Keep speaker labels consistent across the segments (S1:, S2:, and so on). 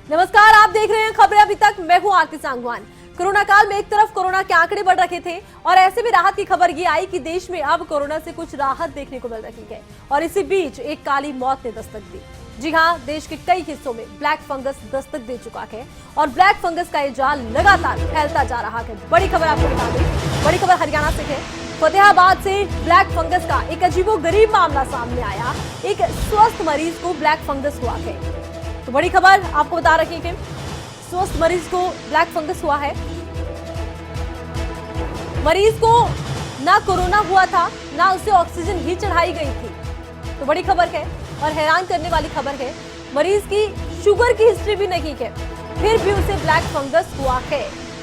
S1: नमस्कार, आप देख रहे हैं खबरें अभी तक। मैं हूं आरती सांगवान। कोरोना काल में एक तरफ कोरोना के आंकड़े बढ़ रखे थे और ऐसे में राहत की खबर ये आई कि देश में अब कोरोना से कुछ राहत देखने को मिल रही है और इसी बीच एक काली मौत ने दस्तक दी। जी हां, देश के कई हिस्सों में ब्लैक फंगस दस्तक दे चुका है और ब्लैक फंगस का ये जाल लगातार फैलता जा रहा है। बड़ी खबर आपको बता दें, बड़ी खबर हरियाणा से है। फतेहाबाद से ब्लैक फंगस का एक अजीबोगरीब मामला सामने आया। एक स्वस्थ मरीज को ब्लैक फंगस हुआ है। तो बड़ी खबर आपको बता रही है, स्वस्थ मरीज को ब्लैक फंगस हुआ है। मरीज को ना कोरोना हुआ था, ना उसे ऑक्सीजन भी चढ़ाई गई थी। तो बड़ी खबर है और हैरान करने वाली खबर है, मरीज की शुगर की हिस्ट्री भी नहीं है, फिर भी उसे ब्लैक फंगस हुआ है।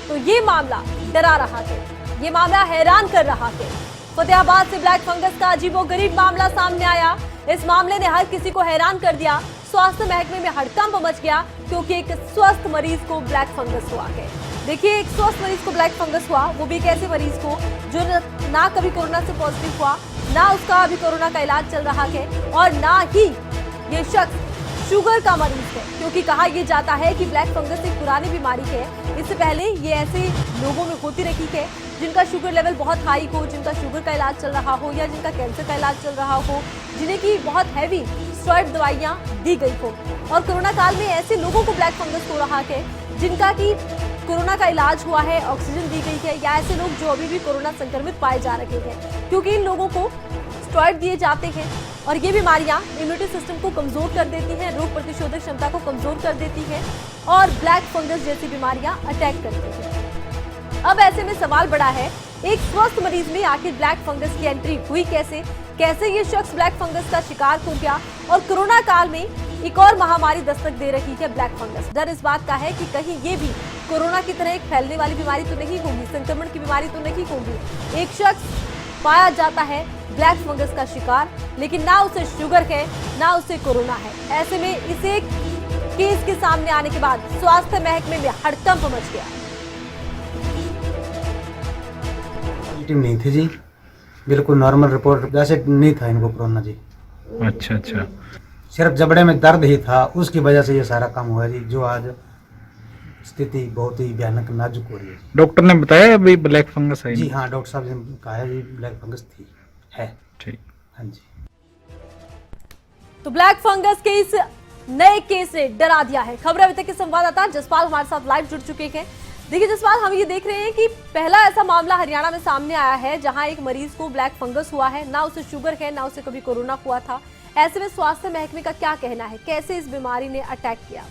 S1: तो ये मामला डरा रहा है, ये मामला हैरान कर रहा है। फतेहाबाद से ब्लैक फंगस का अजीबोगरीब मामला सामने आया। इस मामले ने हर किसी को हैरान कर दिया। स्वास्थ्य महकमे में हड़कंप मच गया क्योंकि एक स्वस्थ मरीज को ब्लैक फंगस हुआ है। देखिए, एक स्वस्थ मरीज को ब्लैक फंगस हुआ, वो भी एक ऐसे मरीज को जो ना कभी कोरोना से पॉजिटिव हुआ, ना उसका अभी कोरोना का इलाज चल रहा है और ना ही ये शख्स शुगर का मरीज है, क्योंकि कहा यह जाता है कि ब्लैक फंगस एक पुरानी बीमारी है। इससे पहले ये ऐसे लोगों में होती रही है जिनका शुगर लेवल बहुत हाई हो, जिनका शुगर का इलाज चल रहा हो या जिनका कैंसर का इलाज चल रहा हो, जिन्हें की बहुत हैवी स्टेरॉइड दवाइयां दी गई हो। और कोरोना काल में ऐसे लोगों को ब्लैक फंगस हो रहा है जिनका की कोरोना का इलाज हुआ है, ऑक्सीजन दी गई है, या ऐसे लोग जो अभी भी कोरोना संक्रमित पाए जा रहे हैं, क्योंकि इन लोगों को स्टेरॉइड दिए जाते हैं और ये बीमारियां इम्यूनिटी सिस्टम को कमजोर कर देती हैं, रोग प्रतिशोधक क्षमता को कमजोर कर देती हैं और ब्लैक फंगस जैसी बीमारियां अटैक करती हैं। अब ऐसे में सवाल बड़ा है, एक स्वस्थ मरीज में आखिर ब्लैक फंगस की एंट्री हुई कैसे ये शख्स ब्लैक फंगस का शिकार हो गया और कोरोना काल में एक और महामारी दस्तक दे रही है ब्लैक फंगस। डर इस बात का है कि कहीं ये भी कोरोना की तरह एक फैलने वाली बीमारी तो नहीं होगी, संक्रमण की बीमारी तो नहीं होगी। एक शख्स पाया जाता है ब्लैक फंगस का शिकार, लेकिन ना उसे शुगर है ना उसे कोरोना है। ऐसे में इसे केस के सामने आने के बाद स्वास्थ्य महकमे में हड़कंप मच गया।
S2: नहीं थी जी, बिल्कुल नॉर्मल रिपोर्ट, जैसे नहीं था इनको कोरोना जी।
S3: अच्छा अच्छा,
S2: सिर्फ जबड़े में दर्द ही था, उसकी वजह से ये सारा काम हुआ जी, जो आज स्थिति बहुत ही भयानक नाजुक हो रही है।
S3: डॉक्टर ने बताया अभी ब्लैक फंगस है?
S2: जी हाँ, डॉक्टर साहब ने कहा है जी ब्लैक फंगस थी, है। ठीक, हाँ जी।
S1: तो ब्लैक फंगस के इस नए केस ने डरा दिया है। खबर अभी तक के संवाददाता जसपाल हमारे साथ लाइव जुड़ चुके हैं। देखिए जसपाल, हम ये देख रहे हैं कि पहला ऐसा मामला हरियाणा में सामने आया है जहां एक मरीज को ब्लैक फंगस हुआ है, ना उसे शुगर है ना उसे कभी कोरोना हुआ था। ऐसे में स्वास्थ्य महकमे का क्या कहना है, कैसे इस बीमारी ने अटैक किया?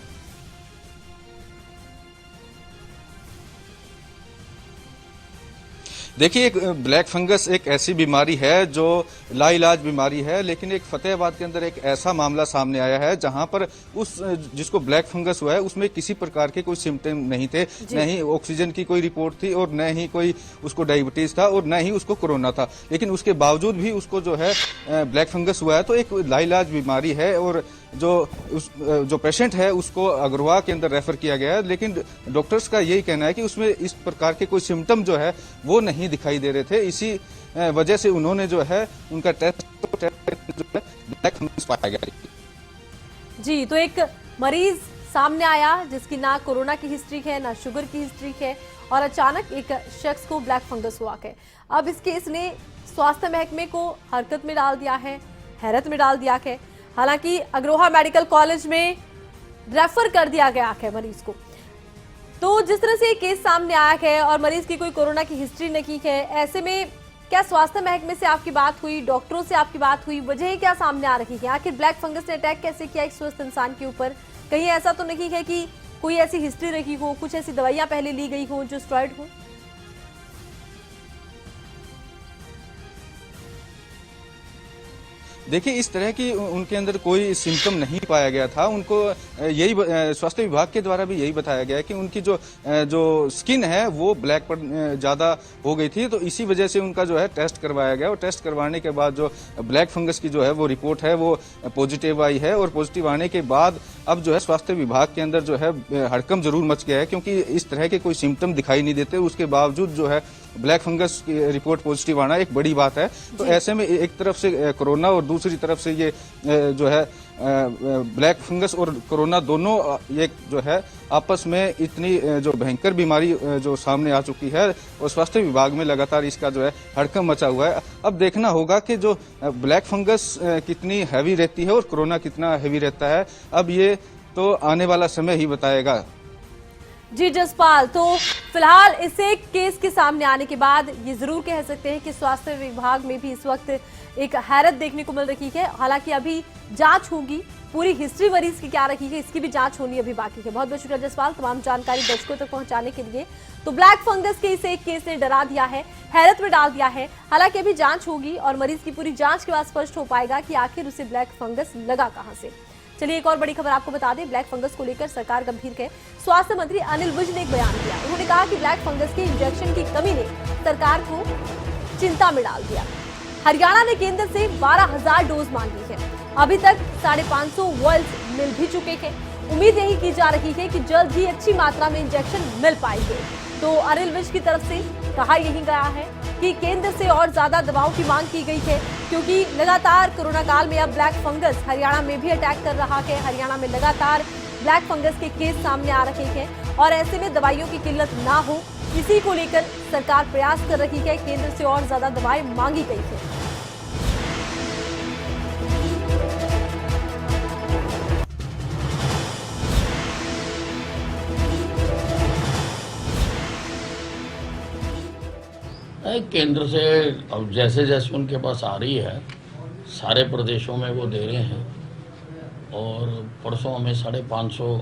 S4: देखिए, एक ब्लैक फंगस एक ऐसी बीमारी है जो लाइलाज बीमारी है, लेकिन एक फतेहाबाद के अंदर एक ऐसा मामला सामने आया है जहां पर उस जिसको ब्लैक फंगस हुआ है उसमें किसी प्रकार के कोई सिम्टम नहीं थे, न ही ऑक्सीजन की कोई रिपोर्ट थी और न ही कोई उसको डायबिटीज था और न ही उसको कोरोना था, लेकिन उसके बावजूद भी उसको जो है ब्लैक फंगस हुआ है। तो एक लाइलाज बीमारी है और जो पेशेंट है उसको अग्रवा के अंदर रेफर किया गया है, लेकिन डॉक्टर्स का यही कहना है कि उसमें इस प्रकार के कोई सिम्टम जो है वो नहीं दिखाई दे रहे थे। इसी वजह से उन्होंने जो है उनका टेस्ट जो है ब्लैक फंगस पाया गया।
S1: जी, तो एक मरीज सामने आया जिसकी ना कोरोना की हिस्ट्री है ना शुगर की हिस्ट्री है और अचानक एक शख्स को ब्लैक फंगस हुआ है। अब इस केस ने स्वास्थ्य महकमे को हरकत में डाल दिया है, हैरत में डाल दिया है। हालांकि अग्रोहा मेडिकल कॉलेज में रेफर कर दिया गया है मरीज को। तो जिस तरह से ये केस सामने आया है और मरीज की कोई कोरोना की हिस्ट्री नहीं है, ऐसे में क्या स्वास्थ्य महकमे से आपकी बात हुई, डॉक्टरों से आपकी बात हुई, वजह क्या सामने आ रही है? आखिर ब्लैक फंगस ने अटैक कैसे किया एक स्वस्थ इंसान के ऊपर? कहीं ऐसा तो नहीं है कि कोई ऐसी हिस्ट्री रही हो, कुछ ऐसी दवाइयां पहले ली गई हो जो स्टेरॉइड हो?
S4: देखिए, इस तरह की उनके अंदर कोई सिम्टम नहीं पाया गया था। उनको यही स्वास्थ्य विभाग के द्वारा भी यही बताया गया है कि उनकी जो स्किन है वो ब्लैक पर ज्यादा हो गई थी, तो इसी वजह से उनका जो है टेस्ट करवाया गया और टेस्ट करवाने के बाद जो ब्लैक फंगस की जो है वो रिपोर्ट है वो पॉजिटिव आई है। और पॉजिटिव आने के बाद अब जो है स्वास्थ्य विभाग के अंदर जो है हड़कंप जरूर मच गया है, क्योंकि इस तरह के कोई सिम्टम दिखाई नहीं देते, उसके बावजूद जो है ब्लैक फंगस की रिपोर्ट पॉजिटिव आना एक बड़ी बात है। तो ऐसे में एक तरफ से कोरोना और दूसरी तरफ से ये जो है ब्लैक फंगस और कोरोना दोनों ये जो है आपस में इतनी जो भयंकर बीमारी जो सामने आ चुकी है और स्वास्थ्य विभाग में लगातार इसका जो है हड़कंप मचा हुआ है। अब देखना होगा कि जो ब्लैक फंगस कितनी हैवी रहती है और कोरोना कितना हैवी रहता है, अब ये तो आने वाला समय ही बताएगा।
S1: जी जसपाल, तो फिलहाल इस एक केस के सामने आने के बाद ये जरूर कह सकते हैं कि स्वास्थ्य विभाग में भी इस वक्त एक हैरत देखने को मिल रही है। हालांकि अभी जांच होगी, पूरी हिस्ट्री मरीज की क्या रखी है इसकी भी जांच होनी अभी बाकी है। बहुत बहुत शुक्रिया जसपाल तमाम जानकारी दर्शकों तक पहुंचाने के लिए। तो ब्लैक फंगस के इस एक केस ने डरा दिया है, हैरत में डाल दिया है। हालांकि अभी जांच होगी और मरीज की पूरी जांच के बाद स्पष्ट हो पाएगा कि आखिर उसे ब्लैक फंगस लगा कहां से। चलिए एक और बड़ी खबर आपको बता दें, ब्लैक फंगस को लेकर सरकार गंभीर है। स्वास्थ्य मंत्री अनिल विज ने एक बयान दिया। उन्होंने कहा कि ब्लैक फंगस के इंजेक्शन की कमी ने सरकार को चिंता में डाल दिया। हरियाणा ने केंद्र से 12,000 डोज मांगी है, अभी तक 550 वॉयल्स मिल भी चुके हैं। उम्मीद यही की जा रही है कि जल्द ही अच्छी मात्रा में इंजेक्शन मिल पाएंगे। तो अनिल विज की तरफ से कहा यही गया है कि केंद्र से और ज्यादा दवाओं की मांग की गई है, क्योंकि लगातार कोरोना काल में अब ब्लैक फंगस हरियाणा में भी अटैक कर रहा है। हरियाणा में लगातार ब्लैक फंगस के केस सामने आ रहे हैं और ऐसे में दवाइयों की किल्लत ना हो, इसी को लेकर सरकार प्रयास कर रही है। केंद्र से और ज्यादा दवाएं मांगी गई है।
S5: केंद्र से अब जैसे जैसे उनके पास आ रही है, सारे प्रदेशों में वो दे रहे हैं। और परसों हमें 550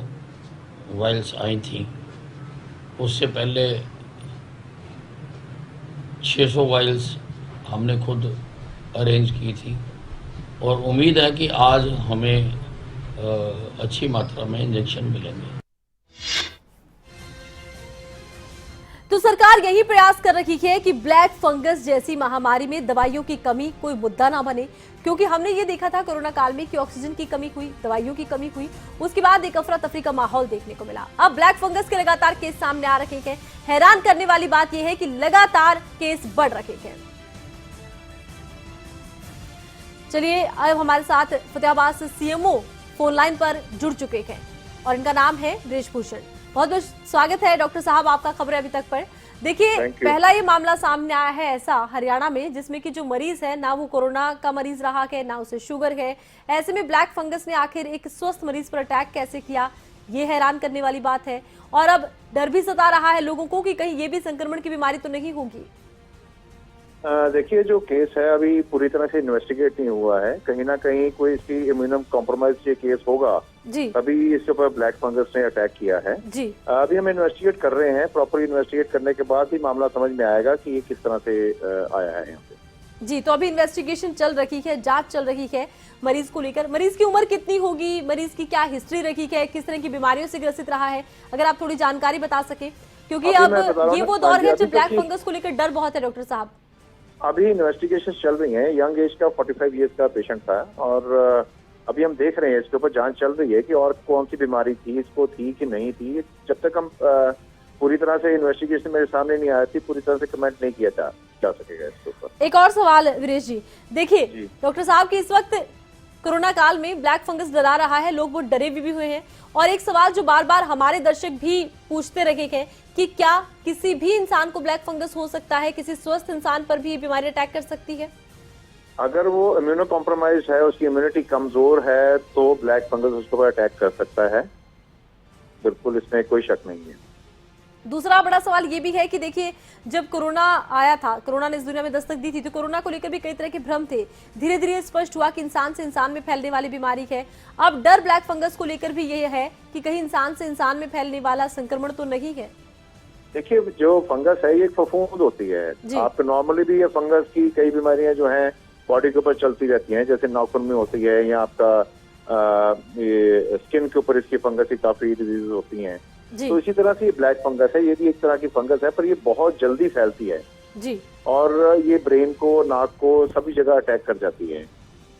S5: वायल्स आई थी, उससे पहले 600 वायल्स हमने खुद अरेंज की थी। और उम्मीद है कि आज हमें अच्छी मात्रा में इंजेक्शन मिलेंगे।
S1: तो सरकार यही प्रयास कर रही है कि ब्लैक फंगस जैसी महामारी में दवाइयों की कमी कोई मुद्दा ना बने, क्योंकि हमने ये देखा था कोरोना काल में कि ऑक्सीजन की कमी हुई, दवाइयों की कमी हुई, उसके बाद एक अफरा तफरी का माहौल देखने को मिला। अब ब्लैक फंगस के लगातार केस सामने आ रहे हैं। हैरान करने वाली बात यह है कि लगातार केस बढ़ रहे हैं। चलिए अब हमारे साथ फतेहाबाद से सीएमओ फोन लाइन पर जुड़ चुके हैं और इनका नाम है बृजभूषण। बहुत बहुत स्वागत है डॉक्टर साहब आपका खबर अभी तक पर। देखिए पहला ये मामला सामने आया है ऐसा हरियाणा में, जिसमें कि जो मरीज है ना वो कोरोना का मरीज रहा है ना उसे शुगर है। ऐसे में ब्लैक फंगस ने आखिर एक स्वस्थ मरीज पर अटैक कैसे किया, ये हैरान करने वाली बात है। और अब डर भी सता रहा है लोगों को कि कहीं ये भी संक्रमण की बीमारी तो नहीं होगी।
S6: देखिए जो केस है अभी पूरी तरह से इन्वेस्टिगेट नहीं हुआ है। कहीं ना कहीं कोई इसकी इम्यूनम कॉम्प्रोमाइज ये केस होगा
S1: जी,
S6: तभी इसके ऊपर ब्लैक फंगस ने अटैक किया है
S1: जी।
S6: अभी हम इन्वेस्टिगेट कर रहे हैं। प्रॉपर इन्वेस्टिगेट करने के बाद ही मामला समझ में आएगा कि ये किस तरह से आया है यहाँ पे।
S1: जी, तो अभी इन्वेस्टिगेशन चल रही है, जांच चल रही है मरीज को लेकर। मरीज की उम्र कितनी होगी, मरीज की क्या हिस्ट्री रही है, किस तरह की बीमारियों से ग्रसित रहा है, अगर आप थोड़ी जानकारी बता सके, क्योंकि अब ये वो दौर है जब ब्लैक फंगस को लेकर डर बहुत है। डॉक्टर साहब
S6: अभी इन्वेस्टिगेशन चल रही है। यंग एज का 45 ईयर्स का पेशेंट था और अभी हम देख रहे हैं इसके ऊपर जांच चल रही है कि और कौन सी बीमारी थी, इसको थी कि नहीं थी। जब तक हम पूरी तरह से इन्वेस्टिगेशन मेरे सामने नहीं आया थी, पूरी तरह से कमेंट नहीं किया जा सकेगा इसके ऊपर।
S1: एक और सवाल वीरेश जी, देखिए डॉक्टर साहब की इस वक्त कोरोना काल में ब्लैक फंगस डरा रहा है, लोग वो डरे भी हुए हैं। और एक सवाल जो बार बार हमारे दर्शक भी पूछते रहे हैं कि क्या किसी भी इंसान को ब्लैक फंगस हो सकता है, किसी स्वस्थ इंसान पर भी ये बीमारी अटैक कर सकती है?
S6: अगर वो इम्यूनो कॉम्प्रोमाइज है, उसकी इम्यूनिटी कमजोर है, तो ब्लैक फंगस उसके ऊपर अटैक कर सकता है, बिल्कुल, इसमें कोई शक नहीं है।
S1: दूसरा बड़ा सवाल ये भी है कि देखिए जब कोरोना आया था, कोरोना ने इस दुनिया में दस्तक दी थी, तो कोरोना को लेकर भी कई तरह के भ्रम थे। धीरे धीरे स्पष्ट हुआ कि इंसान से इंसान में फैलने वाली बीमारी है। अब डर ब्लैक फंगस को लेकर भी ये है कि कहीं इंसान से इंसान में फैलने वाला संक्रमण तो नहीं है।
S6: देखिए जो फंगस है ये एक फफूंद होती है। आपको नॉर्मली भी ये फंगस की कई बीमारियां जो हैं बॉडी के ऊपर चलती रहती हैं, जैसे नाखून में होती है या आपका ये स्किन के ऊपर इसकी फंगस की काफी डिजीज होती हैं। तो इसी तरह से ये ब्लैक फंगस है, ये भी एक तरह की फंगस है, पर ये बहुत जल्दी फैलती है
S1: जी।
S6: और ये ब्रेन को, नाक को, सभी जगह अटैक कर जाती है।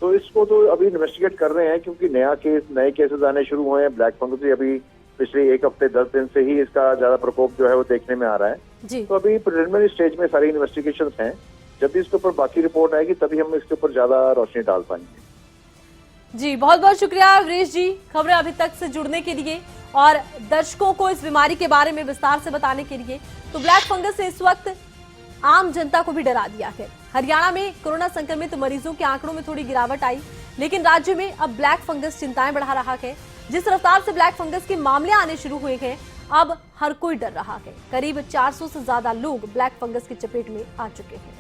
S6: तो इसको तो अभी इन्वेस्टिगेट कर रहे हैं, क्योंकि नए केसेस आने शुरू हुए हैं ब्लैक फंगस से। अभी पिछले एक हफ्ते 10 दिन से ही इसका ज्यादा प्रकोप जो है वो देखने में आ रहा है। तो अभी प्रिलिमिनरी स्टेज में सारी इन्वेस्टिगेशंस हैं। जब भी इसके ऊपर बाकी रिपोर्ट आएगी तभी हम इसके ऊपर ज्यादा रोशनी डाल पाएंगे।
S1: जी बहुत बहुत शुक्रिया वीरेश जी, खबरें अभी तक से जुड़ने के लिए और दर्शकों को इस बीमारी के बारे में विस्तार से बताने के लिए। तो ब्लैक फंगस से इस वक्त आम जनता को भी डरा दिया है। हरियाणा में कोरोना संक्रमित मरीजों के आंकड़ों में थोड़ी गिरावट आई, लेकिन राज्य में अब ब्लैक फंगस चिंताएं बढ़ा रहा है। जिस रफ्तार से ब्लैक फंगस के मामले आने शुरू हुए हैं, अब हर कोई डर रहा है। करीब 400 से ज्यादा लोग ब्लैक फंगस की चपेट में आ चुके हैं।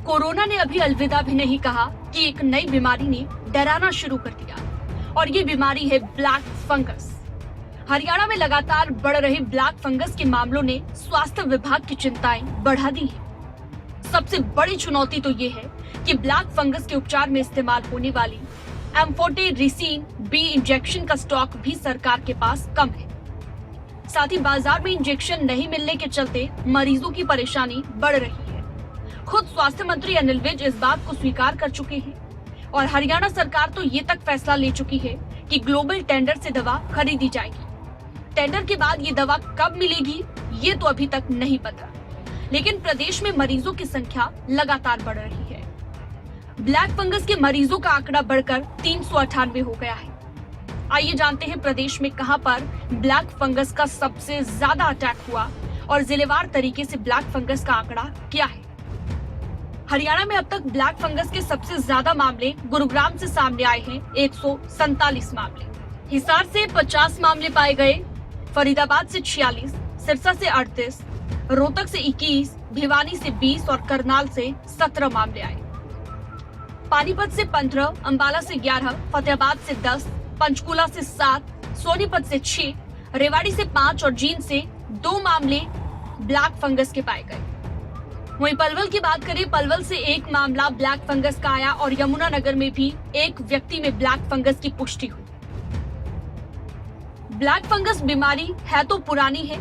S7: कोरोना ने अभी अलविदा भी नहीं कहा कि एक नई बीमारी ने डराना शुरू कर दिया, और ये बीमारी है ब्लैक फंगस। हरियाणा में लगातार बढ़ रहे ब्लैक फंगस के मामलों ने स्वास्थ्य विभाग की चिंताएं बढ़ा दी हैं। सबसे बड़ी चुनौती तो ये है कि ब्लैक फंगस के उपचार में इस्तेमाल होने वाली एम्फोटेरिसिन बी इंजेक्शन का स्टॉक भी सरकार के पास कम है। साथ ही बाजार में इंजेक्शन नहीं मिलने के चलते मरीजों की परेशानी बढ़ रही है। खुद स्वास्थ्य मंत्री अनिल विज इस बात को स्वीकार कर चुके हैं, और हरियाणा सरकार तो ये तक फैसला ले चुकी है कि ग्लोबल टेंडर से दवा खरीदी जाएगी। टेंडर के बाद ये दवा कब मिलेगी ये तो अभी तक नहीं पता, लेकिन प्रदेश में मरीजों की संख्या लगातार बढ़ रही है। ब्लैक फंगस के मरीजों का आंकड़ा बढ़कर 398 हो गया है। आइए जानते हैं प्रदेश में कहां पर ब्लैक फंगस का सबसे ज्यादा अटैक हुआ और जिलेवार तरीके से ब्लैक फंगस का आंकड़ा क्या है। हरियाणा में अब तक ब्लैक फंगस के सबसे ज्यादा मामले गुरुग्राम से सामने आए हैं, 147 मामले। हिसार से 50 मामले पाए गए, फरीदाबाद से 46, सिरसा से 38, रोहतक से 21, भिवानी से 20 और करनाल से 17 मामले आए। पानीपत से 15, अंबाला से 11, फतेहाबाद से 10, पंचकुला से 7, सोनीपत से 6, रेवाड़ी से 5 और जींद से 2 मामले ब्लैक फंगस के पाए गए। वहीं पलवल की बात करें, पलवल से 1 मामला ब्लैक फंगस का आया और यमुनानगर में भी 1 व्यक्ति में ब्लैक फंगस की पुष्टि हुई। ब्लैक फंगस बीमारी है तो पुरानी है,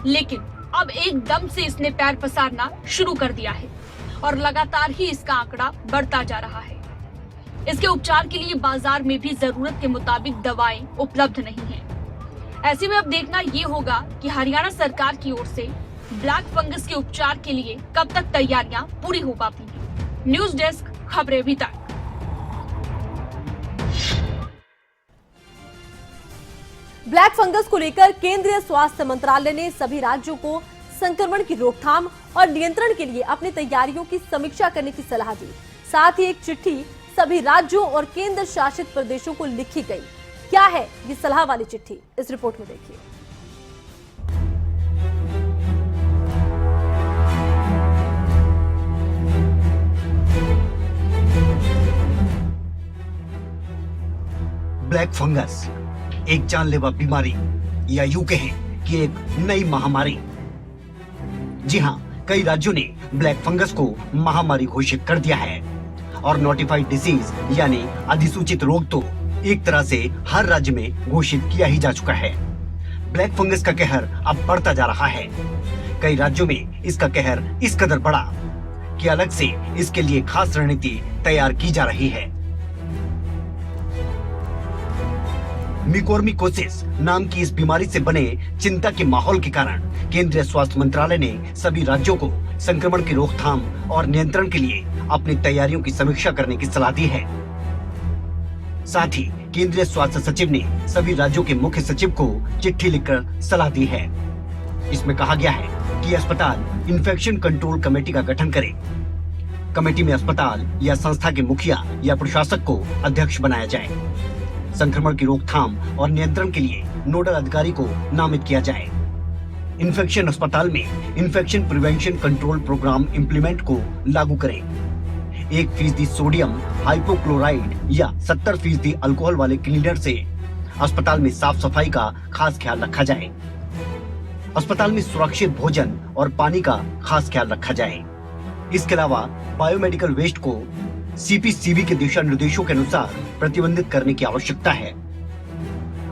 S7: लेकिन अब एकदम से इसने पैर पसारना शुरू कर दिया है और लगातार ही इसका आंकड़ा बढ़ता जा रहा है। इसके उपचार के लिए बाजार में भी जरूरत के मुताबिक दवाएं उपलब्ध नहीं हैं। ऐसे में अब देखना ये होगा कि हरियाणा सरकार की ओर से ब्लैक फंगस के उपचार के लिए कब तक तैयारियां पूरी हो पाती हैं। न्यूज डेस्क, खबरें अभी तक।
S1: ब्लैक फंगस को लेकर केंद्रीय स्वास्थ्य मंत्रालय ने सभी राज्यों को संक्रमण की रोकथाम और नियंत्रण के लिए अपनी तैयारियों की समीक्षा करने की सलाह दी। साथ ही एक चिट्ठी सभी राज्यों और केंद्र शासित प्रदेशों को लिखी गई। क्या है ये सलाह वाली चिट्ठी, इस रिपोर्ट में देखिए।
S8: ब्लैक फंगस एक जानलेवा बीमारी, या यूं कहें कि एक नई महामारी। जी हां, कई राज्यों ने ब्लैक फंगस को महामारी घोषित कर दिया है और नोटिफाइड डिसीज यानी अधिसूचित रोग तो एक तरह से हर राज्य में घोषित किया ही जा चुका है। ब्लैक फंगस का कहर अब बढ़ता जा रहा है। कई राज्यों में इसका कहर इस कदर बढ़ा कि अलग से इसके लिए खास रणनीति तैयार की जा रही है। मिकोर्मिकोसिस नाम की इस बीमारी से बने चिंता के माहौल के कारण केंद्रीय स्वास्थ्य मंत्रालय ने सभी राज्यों को संक्रमण की रोकथाम और नियंत्रण के लिए अपनी तैयारियों की समीक्षा करने की सलाह दी है। साथ ही केंद्रीय स्वास्थ्य सचिव ने सभी राज्यों के मुख्य सचिव को चिट्ठी लिखकर सलाह दी है। इसमें कहा गया है कि अस्पताल इन्फेक्शन कंट्रोल कमेटी का गठन करें। कमेटी में अस्पताल या संस्था के मुखिया या प्रशासक को अध्यक्ष बनाया जाए। संक्रमण की रोकथाम और नियंत्रण के लिए नोडल अधिकारी को नामित किया जाए। इन्फेक्शन अस्पताल में infection prevention control programme implement को लागू करें। 1% सोडियम हाइपोक्लोराइड या 70% अल्कोहल वाले क्लीनर से अस्पताल में साफ सफाई का खास ख्याल रखा जाए। अस्पताल में सुरक्षित भोजन और पानी का खास ख्याल रखा जाए। इसके अलावा बायोमेडिकल वेस्ट को सीपीसीबी के दिशा निर्देशों के अनुसार प्रतिबंधित करने की आवश्यकता है।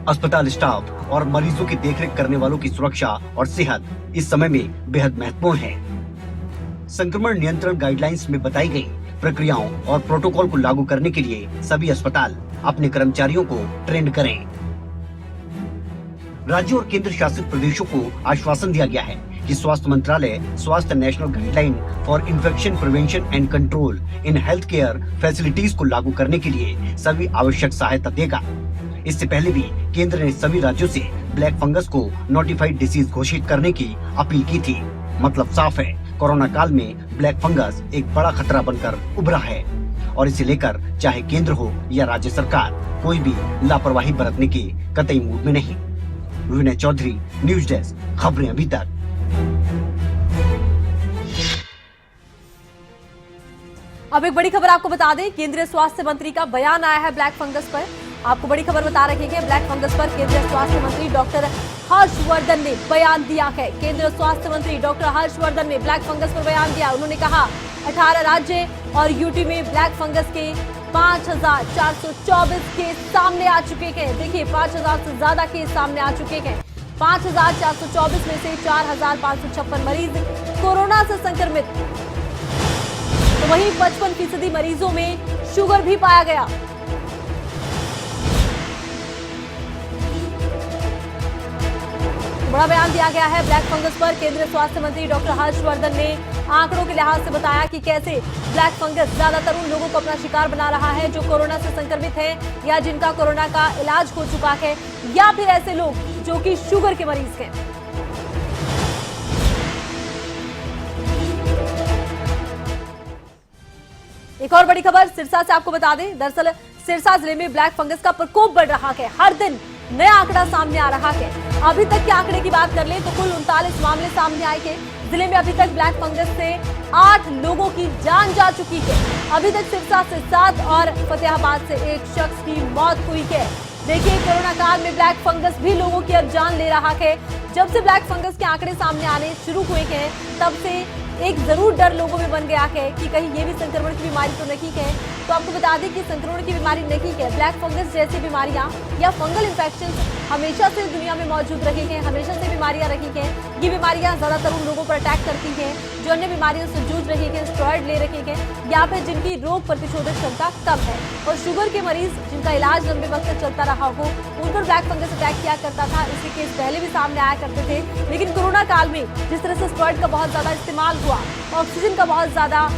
S8: अस्पताल स्टाफ और मरीजों की देखरेख करने वालों की सुरक्षा और सेहत इस समय में बेहद महत्वपूर्ण है। संक्रमण नियंत्रण गाइडलाइंस में बताई गई प्रक्रियाओं और प्रोटोकॉल को लागू करने के लिए सभी अस्पताल अपने कर्मचारियों को ट्रेंड करें। राज्यों और केंद्र शासित प्रदेशों को आश्वासन दिया गया है कि स्वास्थ्य मंत्रालय स्वास्थ्य national guideline for infection prevention and control in health care facilities को लागू करने के लिए सभी आवश्यक सहायता देगा। इससे पहले भी केंद्र ने सभी राज्यों से ब्लैक फंगस को नोटिफाइड डिसीज घोषित करने की अपील की थी। मतलब साफ है, कोरोना काल में ब्लैक फंगस एक बड़ा खतरा बनकर उभरा है और इसे लेकर चाहे केंद्र हो या राज्य सरकार, कोई भी लापरवाही बरतने के कतई मूड में नहीं। विनय चौधरी, न्यूज डेस्क, खबरें अभी तक।
S1: अब एक बड़ी खबर आपको बता दें, केंद्रीय स्वास्थ्य मंत्री का बयान आया है ब्लैक फंगस पर। आपको बड़ी खबर बता रही है, ब्लैक फंगस पर केंद्रीय स्वास्थ्य मंत्री डॉक्टर हर्षवर्धन ने बयान दिया है। केंद्रीय स्वास्थ्य मंत्री डॉक्टर हर्षवर्धन ने ब्लैक फंगस पर बयान दिया। उन्होंने कहा 18 राज्य और यूटी में ब्लैक फंगस के 5,424 केस सामने आ चुके हैं। देखिए 5,000 से ज्यादा केस सामने आ चुके हैं। 5,424 में से 4,556 मरीज कोरोना से संक्रमित, तो वहीं 55% मरीजों में शुगर भी पाया गया। बड़ा बयान दिया गया है ब्लैक फंगस पर। केंद्रीय स्वास्थ्य मंत्री डॉक्टर हर्षवर्धन ने आंकड़ों के लिहाज से बताया कि कैसे ब्लैक फंगस ज्यादातर उन लोगों को अपना शिकार बना रहा है जो कोरोना से संक्रमित हैं या जिनका कोरोना का इलाज हो चुका है, या फिर ऐसे लोग जो कि शुगर के मरीज हैं। एक और बड़ी खबर सिरसा से आपको बता दें, दरअसल सिरसा जिले में ब्लैक फंगस का प्रकोप बढ़ रहा है। हर दिन नया आंकड़ा सामने आ रहा है। अभी तक के आंकड़े की बात कर लें तो कुल 39 मामले सामने आए हैं। जिले में अभी तक ब्लैक फंगस से 8 लोगों की जान जा चुकी है। अभी तक सिरसा से 7 और फतेहाबाद से 1 शख्स की मौत हुई है। देखिए कोरोना काल में ब्लैक फंगस भी लोगों की अब जान ले रहा है। जब से ब्लैक फंगस के आंकड़े सामने आने शुरू हुए हैं, तब से एक जरूर डर लोगों में बन गया है कि कहीं ये भी संक्रमण की बीमारी तो नहीं है। तो आपको बता दें कि संक्रमण की बीमारी नहीं है। ब्लैक फंगस जैसी बीमारियां या फंगल इन्फेक्शन हमेशा से दुनिया में मौजूद रही हैं, हमेशा से बीमारियां रही हैं। ये बीमारियां ज्यादातर उन लोगों पर अटैक करती हैं जो अन्य बीमारियों से जूझ रही हैं, स्टेरॉइड ले रही हैं, या फिर जिनकी रोग प्रतिशोधक क्षमता कम है। और शुगर के मरीज जिनका इलाज लंबे वक्त तक चलता रहा हो, उन पर ब्लैक फंगस अटैक किया करता था। इसके केस पहले भी सामने आया करते थे, लेकिन कोरोना काल में जिस तरह से स्टेरॉइड का बहुत ज्यादा इस्तेमाल हुआ, ऑक्सीजन का बहुत ज्यादा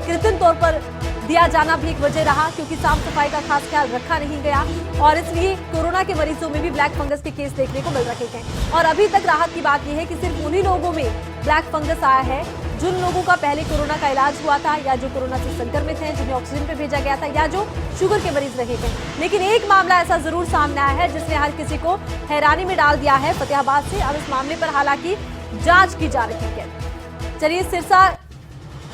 S1: कृत्रिम तौर पर दिया जाना भी एक वजह रहा, क्योंकि साफ सफाई का खास ख्याल रखा नहीं गया, और इसलिए कोरोना के मरीजों में भी ब्लैक फंगस के केस देखने को मिल रहे हैं। और अभी तक राहत की बात यह है कि सिर्फ उन्हीं लोगों में ब्लैक फंगस आया है जिन लोगों का पहले कोरोना का इलाज हुआ था, या जो कोरोना से संक्रमित हैं, जिन्हें ऑक्सीजन पे भेजा गया था, या जो शुगर के मरीज रहे थे। लेकिन एक मामला ऐसा जरूर सामने आया है जिसने हर किसी को हैरानी में डाल दिया है, फतेहाबाद से। अब इस मामले पर हालांकि जांच की जा रही है। चलिए सिरसा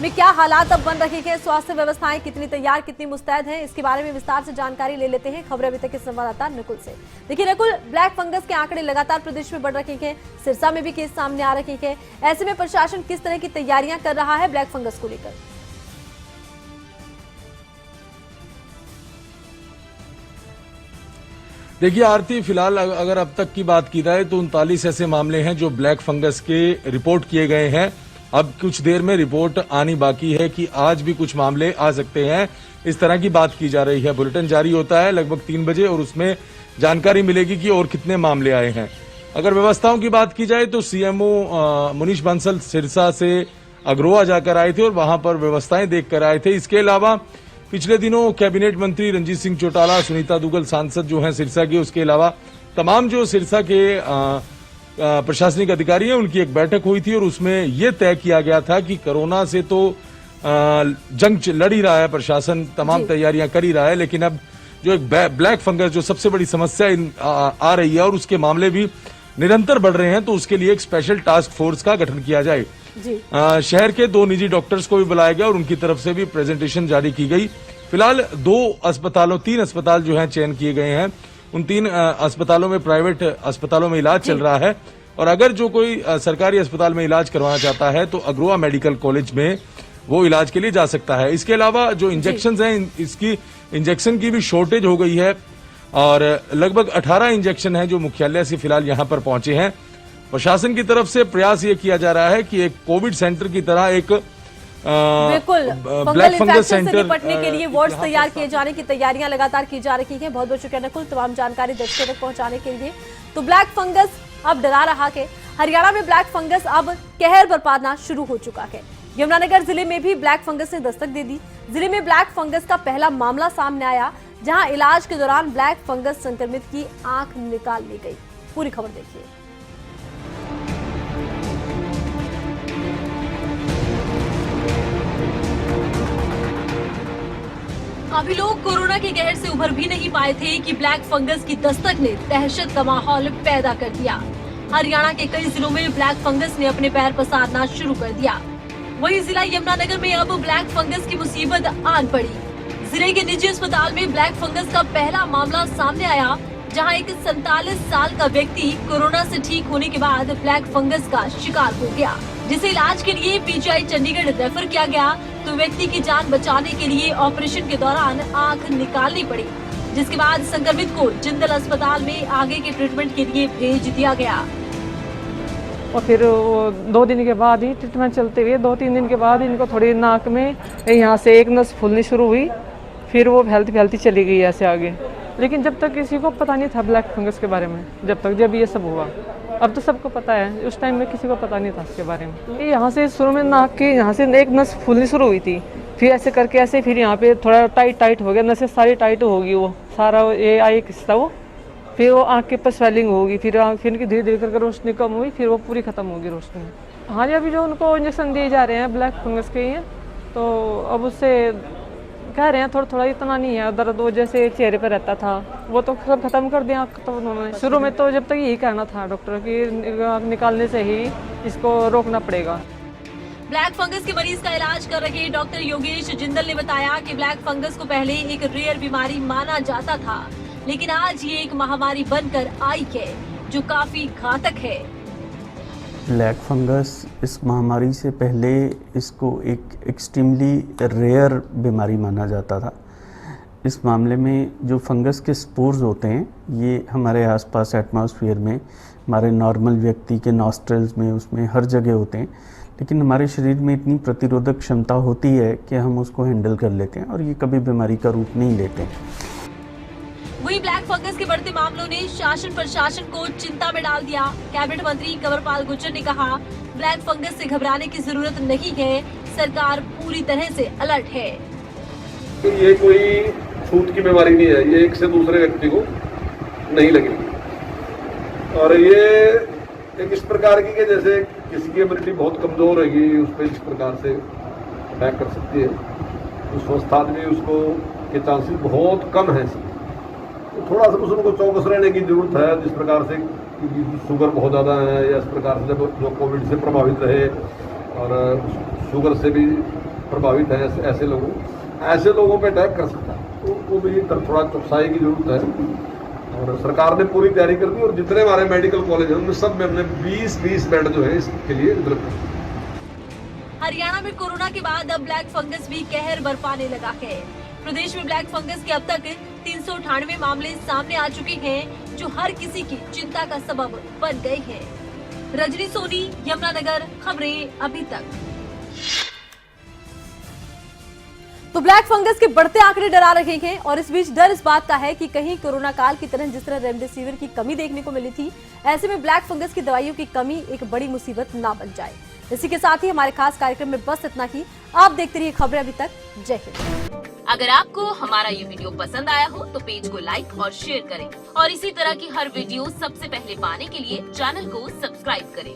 S1: में क्या हालात अब बन रही है, स्वास्थ्य व्यवस्थाएं कितनी तैयार, कितनी मुस्तैद हैं, इसके बारे में विस्तार से जानकारी ले लेते हैं खबरें अभी तक के संवाददाता नकुल से। देखिए नकुल, ब्लैक फंगस के आंकड़े लगातार प्रदेश में बढ़ रहे हैं, सिरसा में भी केस सामने आ रहे हैं। ऐसे में प्रशासन किस तरह की तैयारियां कर रहा है ब्लैक फंगस को लेकर?
S9: देखिए आरती, फिलहाल अगर अब तक की बात की जाए तो 39 ऐसे मामले हैं जो ब्लैक फंगस के रिपोर्ट किए गए हैं। अब कुछ देर में रिपोर्ट आनी बाकी है कि आज भी कुछ मामले आ सकते हैं, इस तरह की बात की जा रही है। बुलेटिन जारी होता है लगभग 3 बजे और उसमें जानकारी मिलेगी कि और कितने मामले आए हैं। अगर व्यवस्थाओं की बात की जाए तो सीएमओ मुनीश बंसल सिरसा से अग्रोहा जाकर आए थे और वहां पर व्यवस्थाएं देख कर आए थे। इसके अलावा पिछले दिनों कैबिनेट मंत्री रंजीत सिंह चौटाला, सुनीता दुग्गल सांसद जो हैं सिरसा के, उसके अलावा तमाम जो सिरसा के प्रशासनिक अधिकारी हैं, उनकी एक बैठक हुई थी और उसमें यह तय किया गया था कि कोरोना से तो जंग लड़ ही रहा है प्रशासन, तमाम तैयारियां कर ही रहा है, लेकिन अब जो एक ब्लैक फंगस जो सबसे बड़ी समस्या आ रही है और उसके मामले भी निरंतर बढ़ रहे हैं, तो उसके लिए एक स्पेशल टास्क फोर्स का गठन किया जाए। शहर के 2 निजी डॉक्टर्स को भी बुलाया गया और उनकी तरफ से भी प्रेजेंटेशन जारी की गई। फिलहाल 3 अस्पताल जो हैं चयन किए गए हैं। उन 3 अस्पतालों में, प्राइवेट अस्पतालों में इलाज चल रहा है, और अगर जो कोई सरकारी अस्पताल में इलाज करवाना चाहता है तो अग्रोहा मेडिकल कॉलेज में वो इलाज के लिए जा सकता है। इसके अलावा जो इंजेक्शन हैं, इसकी इंजेक्शन की भी शॉर्टेज हो गई है और लगभग 18 इंजेक्शन हैं जो मुख्यालय से फिलहाल यहां पर पहुंचे हैं। प्रशासन की तरफ से प्रयास ये किया जा रहा है कि एक कोविड सेंटर की तरह एक
S1: बिल्कुल फंगल इन्फेक्शन से निपटने के लिए वार्ड्स तैयार किए जाने की तैयारियां लगातार की जा रही हैं। बहुत बहुत शुक्रिया नकुल तमाम जानकारी दर्शकों तक पहुंचाने के लिए। तो ब्लैक फंगस अब डरा रहा है। हरियाणा में ब्लैक फंगस अब कहर बरपाना शुरू हो चुका है। यमुनानगर जिले में भी ब्लैक फंगस ने दस्तक दे दी। जिले में ब्लैक फंगस का पहला मामला सामने आया, जहां इलाज के दौरान ब्लैक फंगस संक्रमित की आंख निकाल ली गई। पूरी खबर देखिए। अभी लोग कोरोना के कहर से उभर भी नहीं पाए थे कि ब्लैक फंगस की दस्तक ने दहशत का माहौल पैदा कर दिया। हरियाणा के कई जिलों में ब्लैक फंगस ने अपने पैर पसारना शुरू कर दिया। वहीं जिला यमुनानगर में अब ब्लैक फंगस की मुसीबत आन पड़ी। जिले के निजी अस्पताल में ब्लैक फंगस का पहला मामला सामने आया, जहां एक 47 साल का व्यक्ति कोरोना से ठीक होने के बाद ब्लैक फंगस का शिकार हो गया, जिसे इलाज के लिए पीजीआई चंडीगढ़ रेफर किया गया। तो व्यक्ति की जान बचाने के लिए ऑपरेशन के दौरान आंख निकालनी पड़ी, जिसके बाद संक्रमित को जिंदल अस्पताल में आगे के ट्रीटमेंट के लिए भेज दिया गया।
S10: और फिर 2 दिन के बाद ही ट्रीटमेंट चलते हुए 2-3 दिन के बाद इनको थोड़ी नाक में यहाँ से एक नस फूलनी शुरू हुई, फिर वो फैलती चली गई ऐसे आगे। लेकिन जब तक किसी को पता नहीं था ब्लैक फंगस के बारे में, जब ये सब हुआ। अब तो सबको पता है, उस टाइम में किसी को पता नहीं था इसके बारे में। यहाँ से शुरू में नाक के यहाँ से एक नस फूलनी शुरू हुई थी, फिर ऐसे करके ऐसे फिर यहाँ पे थोड़ा टाइट हो गया, नसें सारी टाइट होगी, वो सारा ये आई किस्सा वो, फिर वो आँख के ऊपर स्वेलिंग होगी, फिर इनकी धीरे धीरे करके रोशनी कम हुई, फिर वो पूरी खत्म होगी रोशनी। हाँ जी, अभी जो उनको इंजेक्शन दिए जा रहे हैं ब्लैक फंगस के ही, तो अब उससे कह रहे हैं थोड़ा इतना नहीं है दर्द, वो जैसे चेहरे पर रहता था वो तो सब खत्म कर दिया। तो उन्होंने शुरू में तो जब तक यही कहना था डॉक्टर की निकालने से ही इसको रोकना पड़ेगा।
S1: ब्लैक फंगस के मरीज का इलाज कर रहे डॉक्टर योगेश जिंदल ने बताया कि ब्लैक फंगस को पहले एक रेयर बीमारी माना जाता था, लेकिन आज ये एक महामारी बनकर आई है जो काफी घातक है।
S11: ब्लैक फंगस इस महामारी से पहले इसको एक एक्सट्रीमली रेयर बीमारी माना जाता था। इस मामले में जो फंगस के स्पोर्स होते हैं ये हमारे आसपास एटमॉस्फेयर में, हमारे नॉर्मल व्यक्ति के नॉस्ट्रल्स में, उसमें हर जगह होते हैं, लेकिन हमारे शरीर में इतनी प्रतिरोधक क्षमता होती है कि हम उसको हैंडल कर लेते हैं और ये कभी बीमारी का रूप नहीं लेते।
S1: वहीं ब्लैक फंगस के बढ़ते मामलों ने शासन प्रशासन को चिंता में डाल दिया। कैबिनेट मंत्री कंवरपाल गुर्जर ने कहा, ब्लैक फंगस से घबराने की जरूरत नहीं है, सरकार पूरी तरह से अलर्ट है।
S12: ये कोई छूत की बीमारी नहीं है, ये एक से दूसरे व्यक्ति को नहीं लगेगी और ये एक इस प्रकार की कि जैसे किसी की इम्यूनिटी बहुत कमजोर रहेगी उस पर इस प्रकार से अटैक कर सकती है, तो स्वस्थ आदमी उसको के चांसेस बहुत कम है। तो थोड़ा सा उनको चौकस रहने की जरूरत है, जिस प्रकार से शुगर बहुत ज़्यादा है या इस प्रकार से जो कोविड से प्रभावित रहे और शुगर से भी प्रभावित है, ऐसे लोगों पे अटैक कर सकता है, तो वो भी थोड़ा चौकसाई की जरूरत है। और सरकार ने पूरी तैयारी कर दी और जितने हमारे मेडिकल कॉलेज हैं उनमें सब में हमने 20 बेड जो है इसके लिए उपलब्ध कर।
S1: हरियाणा में कोरोना के बाद अब ब्लैक फंगस भी कहर बरपाने लगा है। प्रदेश में ब्लैक फंगस के अब तक 398 मामले सामने आ चुके हैं, जो हर किसी की चिंता का सबब बन गए हैं। रजनी सोनी, यमुनानगर, खबरें अभी तक। तो ब्लैक फंगस के बढ़ते आंकड़े डरा रहे हैं और इस बीच डर इस बात का है कि कहीं कोरोना काल की तरह जिस तरह रेमडेसिविर की कमी देखने को मिली थी, ऐसे में ब्लैक फंगस की दवाइयों की कमी एक बड़ी मुसीबत ना बन जाए। इसी के साथ ही हमारे खास कार्यक्रम में बस इतना ही। आप देखते रहिए खबरें अभी तक। जय हिंद।
S13: अगर आपको हमारा ये वीडियो पसंद आया हो तो पेज को लाइक और शेयर करें और इसी तरह की हर वीडियो सबसे पहले पाने के लिए चैनल को सब्सक्राइब करें।